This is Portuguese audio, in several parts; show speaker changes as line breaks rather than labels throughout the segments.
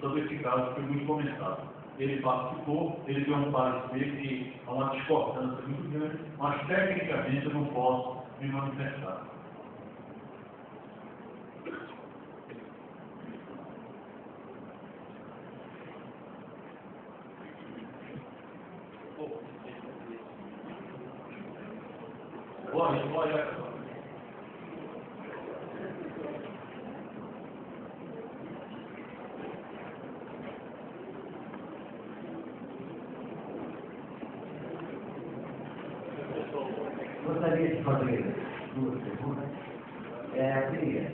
sobre esse caso que foi muito comentado. Ele participou, ele deu um parecer que há uma discordância muito grande, mas tecnicamente eu não posso me manifestar. Olha.
Gostaria de fazer duas perguntas. Primeiro,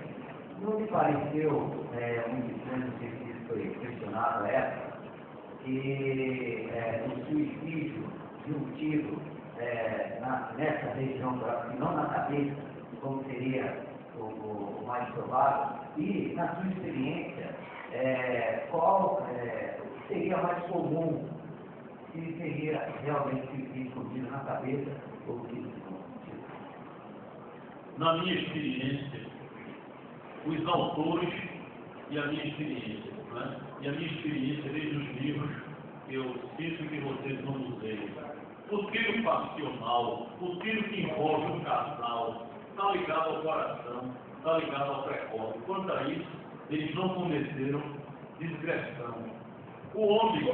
não me pareceu um instante que foi questionado a época, que o suicídio de um tiro nessa região, não na cabeça, como seria o mais provável, e, na sua experiência, qual seria mais comum, se seria realmente suicídio com tiro na cabeça ou tiro com tiro?
Na minha experiência, os autores e a minha experiência, né? E a minha experiência desde os livros que eu cito que vocês não usei. O tiro passional, o tiro que envolve um casal, está ligado ao coração, está ligado ao pré-corpo. Quanto a isso, eles não cometeram digressão. O homem,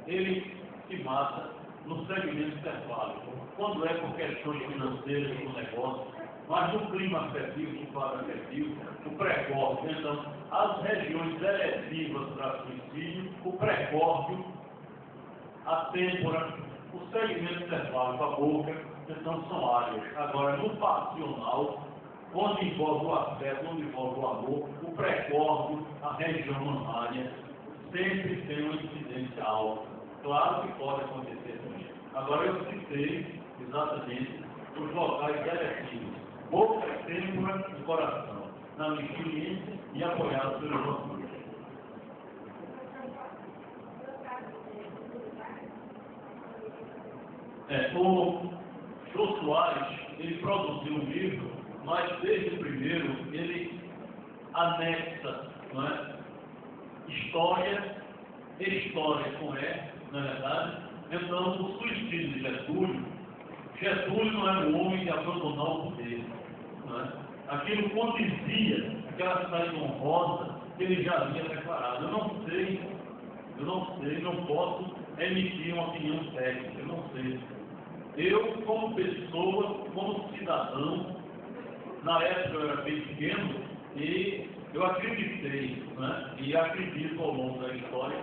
ele se mata no segmento cefálico, quando é por questões financeiras do negócio, mas no clima afetivo, no quadro afetivo, o pré-córteo. Então, as regiões eletivas para suicídio, o pré-córteo, a têmpora, o segmento cefálico, a boca, então são áreas. Agora, no passional, onde envolve o afeto, onde envolve o amor, o pré-córteo, a região mamária, sempre tem uma incidência alta. Claro que pode acontecer também. Agora, eu citei exatamente os locais eletivos. Boca, têmpora e coração, na minha experiência e apoiado pelos autores. O Jô Soares, ele produziu um livro, mas desde o primeiro ele anexa, não é? História com E, na verdade. Então, o suicídio de Getúlio não era um homem de abandonar o poder. Não é? Aquilo condizia aquela saída honrosa que ele já havia declarado. Eu não sei, não posso emitir uma opinião técnica, eu não sei. Eu, como pessoa, como cidadão, na época eu era bem pequeno e eu acreditei, né? E acredito ao longo da história,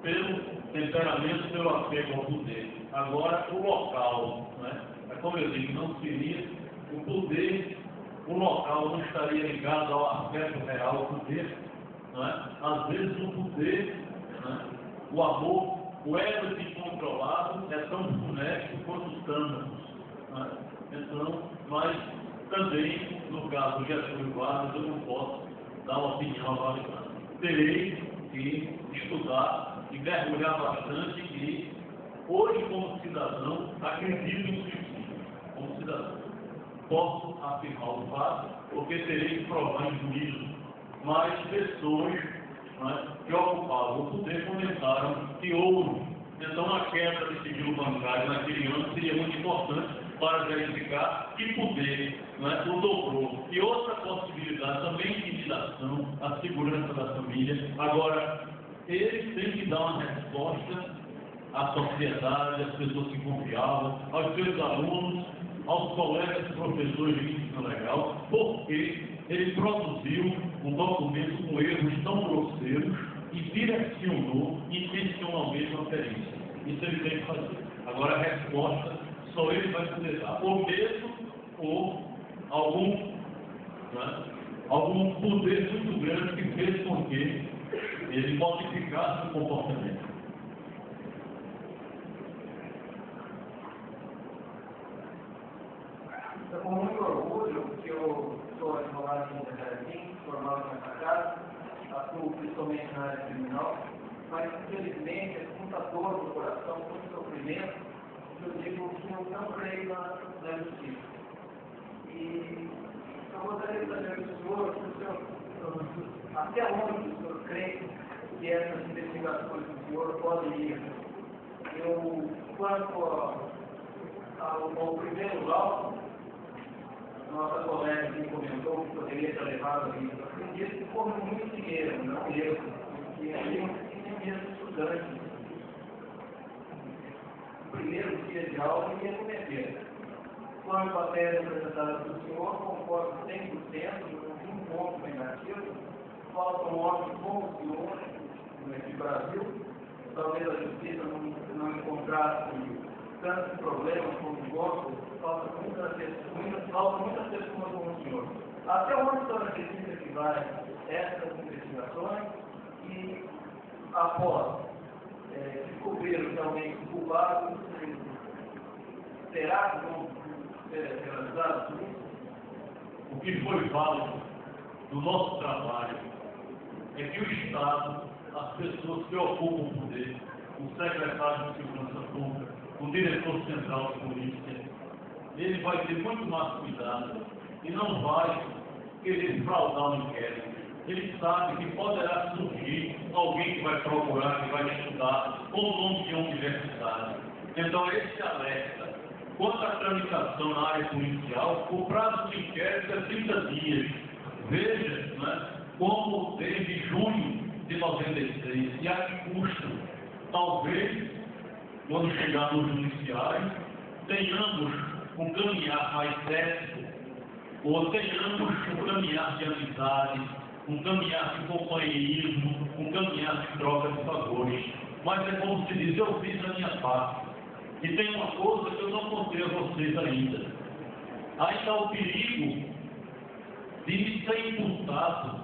pelo temperamento, pelo apego ao poder. Agora, o local, né? Como eu digo, não seria o poder, o local não estaria ligado ao afeto real ao poder. Né? Às vezes o poder, né? O amor, o ego descontrolado é tão funesto quanto os tâmanos. Né? Então, mas também, no caso do Getúlio Vargas, eu não posso dar uma opinião avaliada. Terei que estudar e mergulhar bastante e, hoje, como cidadão, acredito no suicídio. Como cidadão, posso afirmar o fato, porque terei que provar em juízo, mas pessoas, né, que ocupavam o poder comentaram que houve. Então, a quebra de sigilo bancário naquele ano seria muito importante para verificar que poder, né, o dobrou. E outra possibilidade também de intimidação, a segurança da família. Agora, eles têm que dar uma resposta à sociedade, às pessoas que confiavam, aos seus alunos, aos colegas professores de ensino legal, porque ele produziu um documento com erros tão grosseiros e direcionou intencionalmente a perícia. Isso ele tem que fazer. Agora a resposta só ele vai poder dar, ou mesmo, ou algum poder muito grande que fez com que ele modificasse o comportamento.
É com muito orgulho que eu sou advogado em Jardim, formado nessa casa, atuo principalmente na área criminal, mas infelizmente é com muita dor no coração, com muito sofrimento, que eu digo que eu não creio na justiça. E eu gostaria de saber do senhor, até onde o senhor crê que essas investigações do senhor podem ir. Quanto ao primeiro laudo, nossa colega que comentou que poderia ter levado isso, eu acredito que como muito dinheiro, não eu, porque aí eu tinha mesmo estudante. O primeiro dia de aula ia cometer. Quanto à tese apresentada pelo senhor, concordo 100%, um ponto negativo, falta um homem como o senhor nesse Brasil, talvez a justiça não encontrasse tantos problemas como o vosso, falta muitas pessoas como o senhor. Até onde o senhor acredita que vai essas investigações e após descobrir realmente o culpado, será que vão ser realizados por isso?
O que foi válido do nosso trabalho é que o Estado, as pessoas que ocupam o poder, o secretário de Segurança Pública, o diretor central de polícia, ele vai ter muito mais cuidado e não vai querer fraudar o inquérito. Ele sabe que poderá surgir alguém que vai procurar, que vai estudar com o nome de uma universidade. Então, esse alerta. Quanto à tramitação na área policial, o prazo de inquérito é 30 dias. Veja, né, como desde junho de 96, e a que custa, talvez, quando chegar no judiciário, tenhamos um caminhar mais ético, ou tenhamos um caminhar de amizade, um caminhar de companheirismo, um caminhar de troca de favores. Mas é como se diz, eu fiz a minha parte. E tem uma coisa que eu não contei a vocês ainda. Ainda há o perigo de me ser imputado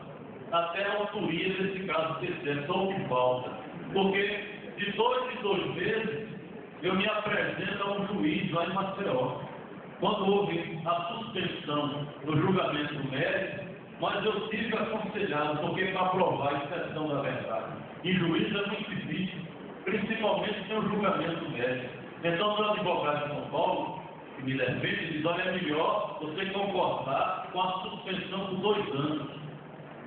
até a autoria desse caso terceiro, só o que falta. Porque de 2 em 2 meses eu me apresento a um juiz lá em Maceió. Quando houve a suspensão do julgamento médico, mas eu tive aconselhado, porque para provar a exceção da verdade. E juiz é muito difícil, principalmente sem o julgamento médico. Então, o advogado de São Paulo, que me defende, diz, olha, é melhor você concordar com a suspensão por 2 anos.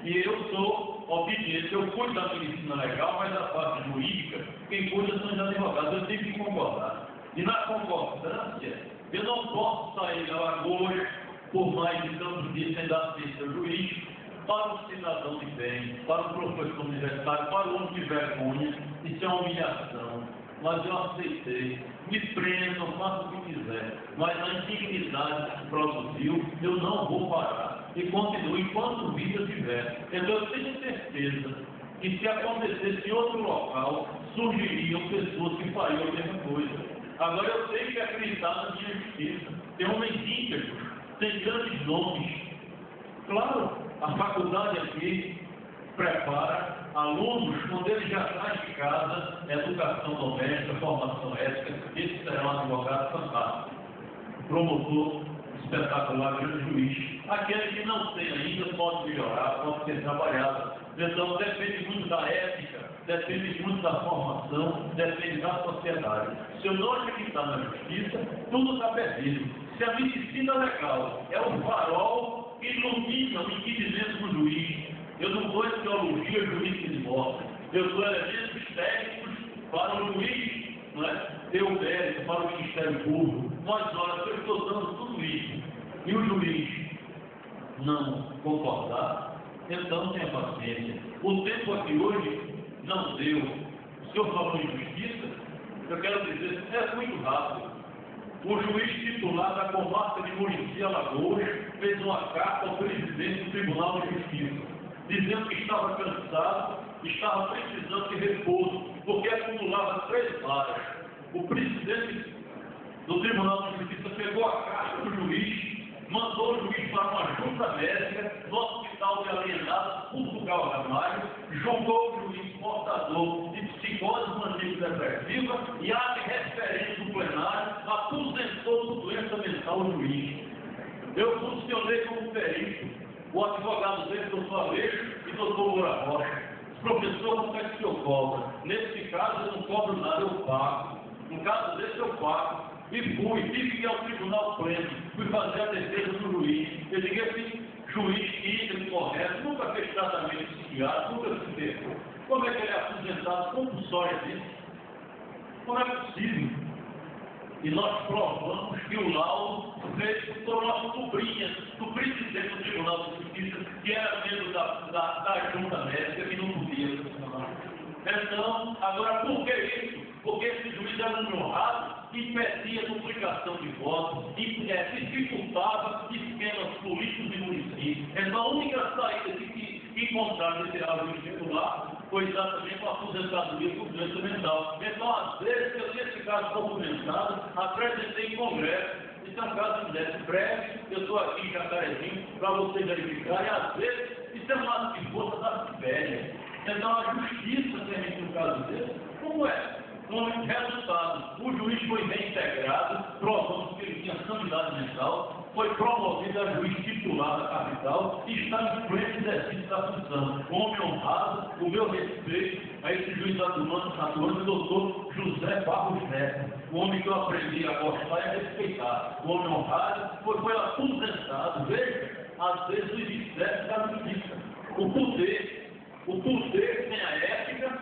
E eu sou obediente, eu cuido da medicina legal, mas a parte jurídica, quem cuida são os advogados, eu tenho que concordar. E na concordância, eu não posso sair da lagoa por mais de tantos dias sem dar assistência ao juiz, para o cidadão de bem, para o professor universitário, para o homem de vergonha. Isso é uma humilhação. Mas eu aceitei, me prendam, façam o que quiser, mas a indignidade que produziu, eu não vou parar, e continuo enquanto vida tiver. Então eu tenho certeza que se acontecesse em outro local, surgiriam pessoas que fariam a mesma coisa. Agora eu tenho que acreditar na minha justiça. Tem homens íntegros, tem grandes nomes. Claro, a faculdade aqui prepara alunos, quando eles já saem de casa, educação doméstica, formação ética, esse será um advogado fantástico, promotor espetacular, grande juiz. Aquele que não tem ainda pode melhorar, pode ser trabalhado. Então depende muito da ética, depende muito da formação, depende da sociedade. Se eu não acreditar na justiça, tudo está perdido. Se a medicina legal é o farol que ilumina o entendimento do juiz, eu não dou ideologia jurídica de morte. Eu dou elementos técnicos para o juiz, não é? Ter o mérito para o Ministério Público. Mas, olha, eu estou dando tudo isso. E o juiz não concordar, então tenha paciência. O tempo aqui hoje não deu. O senhor falou em justiça, eu quero dizer, é muito rápido. O juiz titular da comarca de Murici, Alagoas, fez uma carta ao presidente do Tribunal de Justiça, dizendo que estava cansado, estava precisando de repouso, porque acumulava 3 varas. O presidente do Tribunal de Justiça pegou a carta do juiz, mandou o juiz para uma junta médica no Hospital de Alienados, Portugal Ramalho, julgou o juiz portador de psicose maníaco-depressiva e abre referente do plenário, aposentou por doença mental o juiz. Eu funcionei como perito. O advogado dele, doutor Aleixo e doutor Moura Rocha. Professor, como é que o senhor cobra? Nesse caso, eu não cobro nada, eu pago. No caso desse, eu pago. E tive que ir ao tribunal pleno, fui fazer a defesa do juiz. Eu digo assim, juiz íntegro, correto, nunca fez tratamento psiquiátrico, nunca se fez. Como é que ele é aposentado compulsoriamente? Como é possível? E nós provamos que o laudo feito por nossa sobrinha, do presidente do Tribunal de Justiça, que era membro da Junta Médica, que não podia funcionar. Então, agora, por que isso? Porque esse juiz era um honrado, impedia a duplicação de votos, dificultava esquemas políticos e municípios. Então, a única saída que encontraram nesse juiz titular foi exatamente a aposentadoria por doença mental. Então, às vezes, eu tinha esse caso documentado, apresentei em congresso. Isso é um caso de décimo breve, eu estou aqui em Jacarezinho para vocês verificarem, e às vezes isso é um ato de força da Sibéria. Então a justiça permite um caso desse, como é? Com resultado, o juiz foi reintegrado, provando que ele tinha sanidade mental, foi promovido a juiz titular da capital e está em pleno exercício da função. Homem honrado, o meu respeito a esse juiz atuante, o doutor José Barros Neto, o homem que eu aprendi a gostar e a respeitar. O homem honrado foi aposentado. Veja, às vezes o excesso da justiça. O poder sem a ética,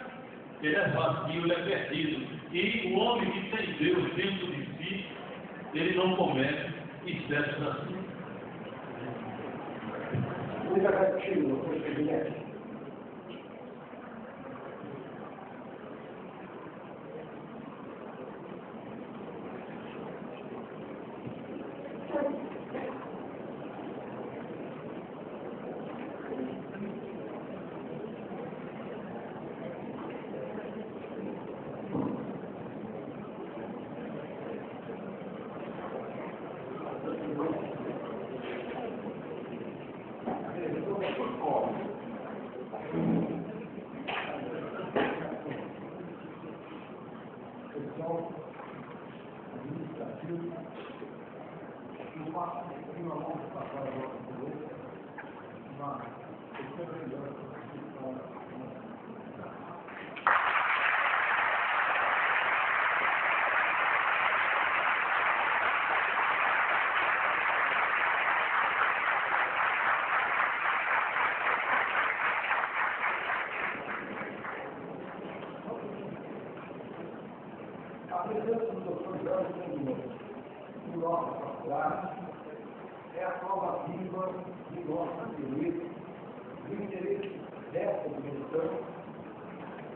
ele é vazio, ele é perdido. E o homem que tem Deus dentro de si, ele não comete excesso da justiça.
Muito agradecido, presidente. A presença do Dr. Jorge Mendes em nossa faculdade é a prova viva de nosso interesse, do interesse dessa direção,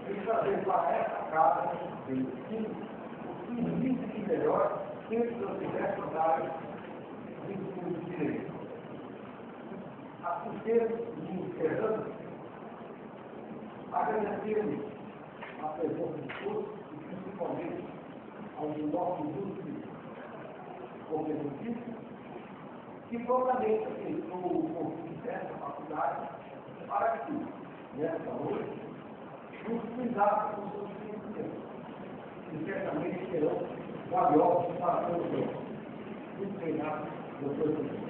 em trazer para essa casa de ensino o que existe de melhor dentro das diversas áreas do ensino de direito. Assim sendo, e encerrando, agradecemos a presença de todos e principalmente aos nossos ilustres conferencistas, que prontamente aceitou o convite dessa faculdade para que, nesta noite, nos cuidasse com seus conhecimentos, e certamente serão valiosos para todos nós. Muito obrigado, doutor.